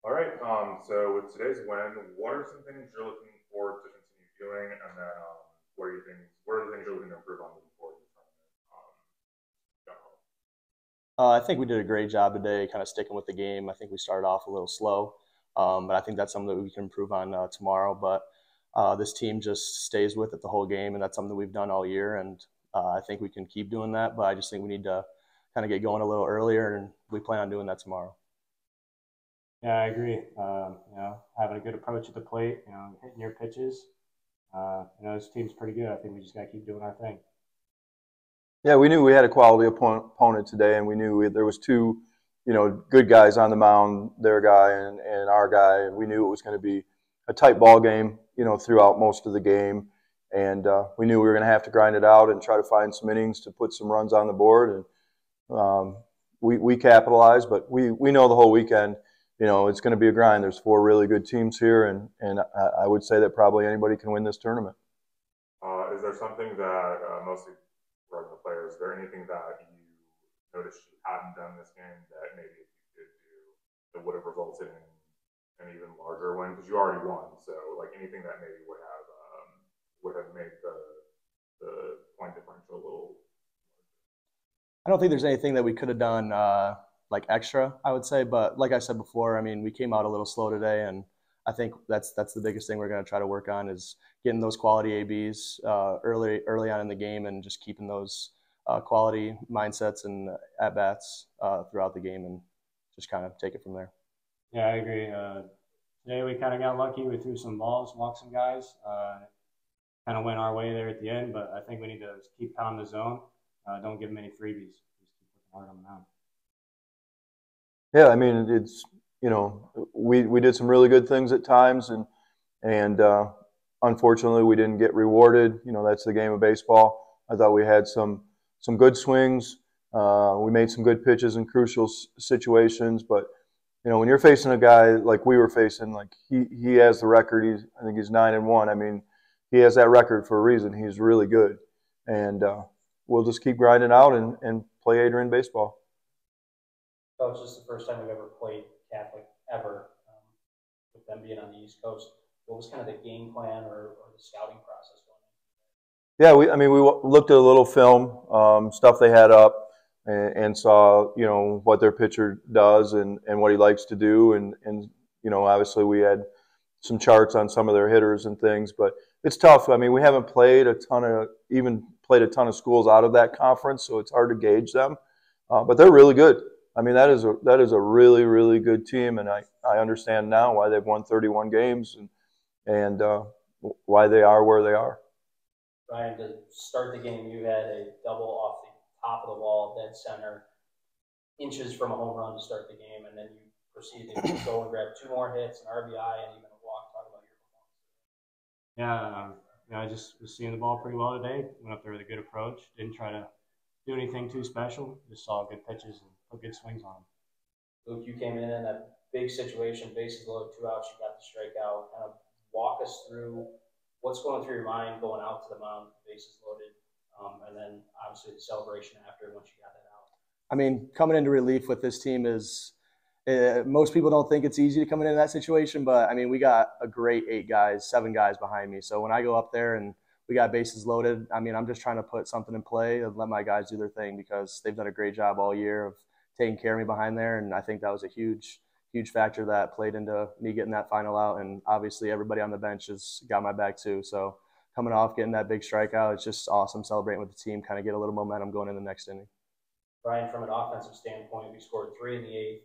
All right. So with today's win, what are some things you're looking forward to continue doing, and then what are the things you're looking to improve on moving forward in the tournament? General. I think we did a great job today, kind of sticking with the game. I think we started off a little slow, but I think that's something that we can improve on tomorrow. But this team just stays with it the whole game, and that's something that we've done all year. And I think we can keep doing that. But I just think we need to kind of get going a little earlier, and we plan on doing that tomorrow. Yeah, I agree. Having a good approach at the plate, hitting your pitches. This team's pretty good. I think we just got to keep doing our thing. Yeah, we knew we had a quality opponent today, and we knew there was two, good guys on the mound, their guy and our guy, and we knew it was going to be a tight ball game, throughout most of the game, and we knew we were going to have to grind it out and try to find some innings to put some runs on the board, and we capitalized, but we know the whole weekend, it's going to be a grind. There's four really good teams here, and I would say that probably anybody can win this tournament. Is there something that mostly regarding the players? Is there anything that you noticed you hadn't done this game that maybe if you did do, that would have resulted in an even larger win? Because you already won, so like anything that maybe would have made the point differential a little. I don't think there's anything that we could have done like extra, I would say. But like I said before, I mean, we came out a little slow today, and I think that's the biggest thing we're going to try to work on is getting those quality ABs early on in the game, and just keeping those quality mindsets and at bats throughout the game, and just kind of take it from there. Yeah, I agree. Today we kind of got lucky. We threw some balls, walked some guys. Kind of went our way there at the end, but I think we need to keep pounding the zone. Don't give them any freebies. Just keep working hard on the mound. Yeah, I mean it's we did some really good things at times, and unfortunately we didn't get rewarded. That's the game of baseball. I thought we had some good swings. We made some good pitches in crucial situations, but when you're facing a guy like we were facing, like he has the record. I think he's 9-1. I mean, he has that record for a reason. He's really good, and we'll just keep grinding out and play Adrian baseball. Coach, this is the first time we've ever played Catholic ever, with them being on the East Coast. What was kind of the game plan or the scouting process going Yeah, we looked at a little film, stuff they had up, and saw what their pitcher does and what he likes to do, and obviously we had some charts on some of their hitters and things, but it's tough. I mean, we haven't played a ton of schools out of that conference, so it's hard to gauge them, but they're really good. I mean, that is a really, really good team, and I understand now why they've won 31 games and why they are where they are. Ryan, to start the game, you had a double off the top of the wall, dead center, inches from a home run to start the game, and then you proceeded to go and grab two more hits, an RBI, and even a walk. Talk about your performance. I just was seeing the ball pretty well today. Went up there with a good approach. Didn't try to do anything too special. Just saw good pitches and put good swings on them. Luke, you came in that big situation, bases loaded, 2 outs, you got the strikeout. Kind of walk us through what's going through your mind going out to the mound, bases loaded, and then obviously the celebration after once you got that out. I mean, coming into relief with this team is most people don't think it's easy to come into that situation, but I mean, we got a great 8 guys, 7 guys behind me. So when I go up there and we got bases loaded, I mean, I'm just trying to put something in play and let my guys do their thing because they've done a great job all year of taking care of me behind there. And I think that was a huge factor that played into me getting that final out. And obviously everybody on the bench has got my back too. So coming off, getting that big strikeout, it's just awesome celebrating with the team, kind of get a little momentum going in the next inning. Brian, from an offensive standpoint, we scored 3 in the 8th,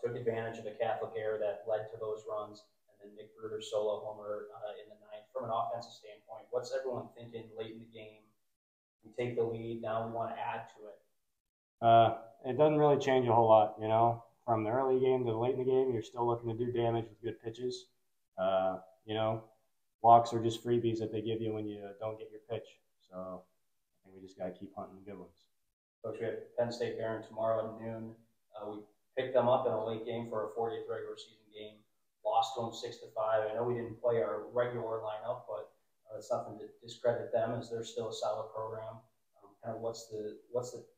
took advantage of the Catholic error that led to those runs, and then Nick Bruder's solo homer in the 9th. From an offensive standpoint, what's everyone thinking late in the game? We take the lead, now we want to add to it. It doesn't really change a whole lot, From the early game to the late in the game, you're still looking to do damage with good pitches. Walks are just freebies that they give you when you don't get your pitch. So I think we just got to keep hunting the good ones. Coach, we have Penn State Berea tomorrow at noon. We picked them up in a late game for our 40th regular season game. Lost to them 6-5. I know we didn't play our regular lineup, but it's nothing to discredit them as they're still a solid program. Kind of what's the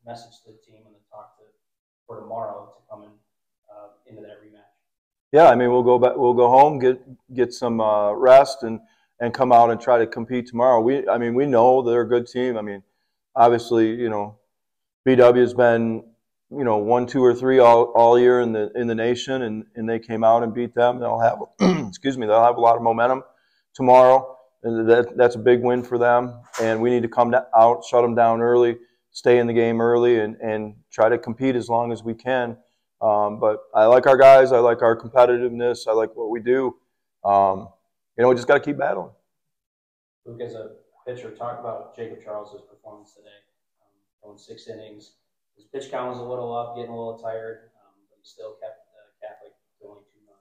message to the team and the talk for tomorrow to come into that rematch? Yeah, I mean, we'll go back, we'll go home, get some rest, and come out and try to compete tomorrow. I mean, we know they're a good team. I mean, obviously, you know, BW has been, you know, 1, 2, or 3 all year in the nation, and they came out and beat them. They'll have excuse me, they'll have a lot of momentum tomorrow. And that's a big win for them. And we need to come out, shut them down early, stay in the game early, and try to compete as long as we can. But I like our guys. I like our competitiveness. I like what we do. You know, we just got to keep battling. Luke, as a pitcher, talk about Jacob Charles's performance today. Going 6 innings. His pitch count was a little up, getting a little tired, but he still kept Catholic to only 2 runs.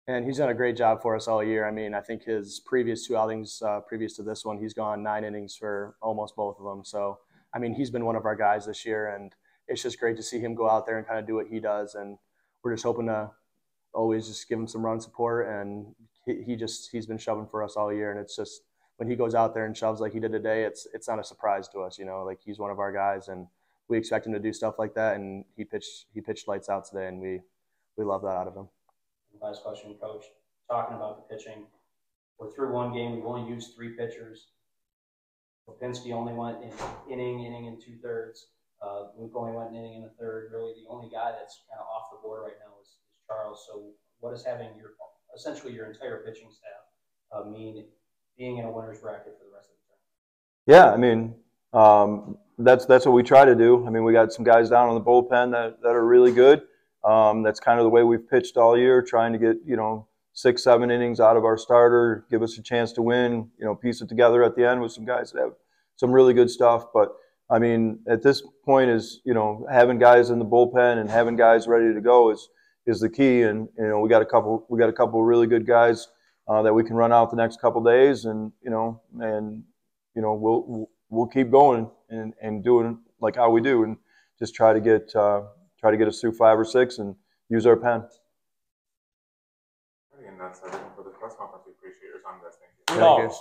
And he's done a great job for us all year. I mean, I think his previous 2 outings, previous to this one, he's gone 9 innings for almost both of them. So, I memean, he's been one of our guys this year, and it's just great to see him go out there and kind of do what he does. And we're just hoping to always just give him some run support. And he's been shoving for us all year. And it's just when he goes out there and shoves like he did today, it's not a surprise to us. You know, like he's one of our guys, and we expect him to do stuff like that. And he pitched lights out today, and we love that out of him. Last question, Coach. Talking about the pitching, we're through 1 game. We've only used 3 pitchers. Lipinski only went in inning and 2/3. Luke only went an inning in the 3rd. Really, the only guy that's kind of off the board right now is Charles. So, what does having essentially your entire pitching staff mean being in a winner's bracket for the rest of the tournament? Yeah, I mean, that's what we try to do. I mean, we got some guys down on the bullpen that are really good. That's kind of the way we've pitched all year, trying to get, you know, 6, 7 innings out of our starter, give us a chance to win, you know, piece it together at the end with some guys that have some really good stuff. But I mean, at this point is, you know, having guys in the bullpen and having guys ready to go is the key. And, you know, we got a couple really good guys that we can run out the next couple days, and we'll keep going and doing like how we do, and just try to get us through 5 or 6 and use our pen. And that's everything for this press conference. We appreciate your time, guys. Thank you. Thank you.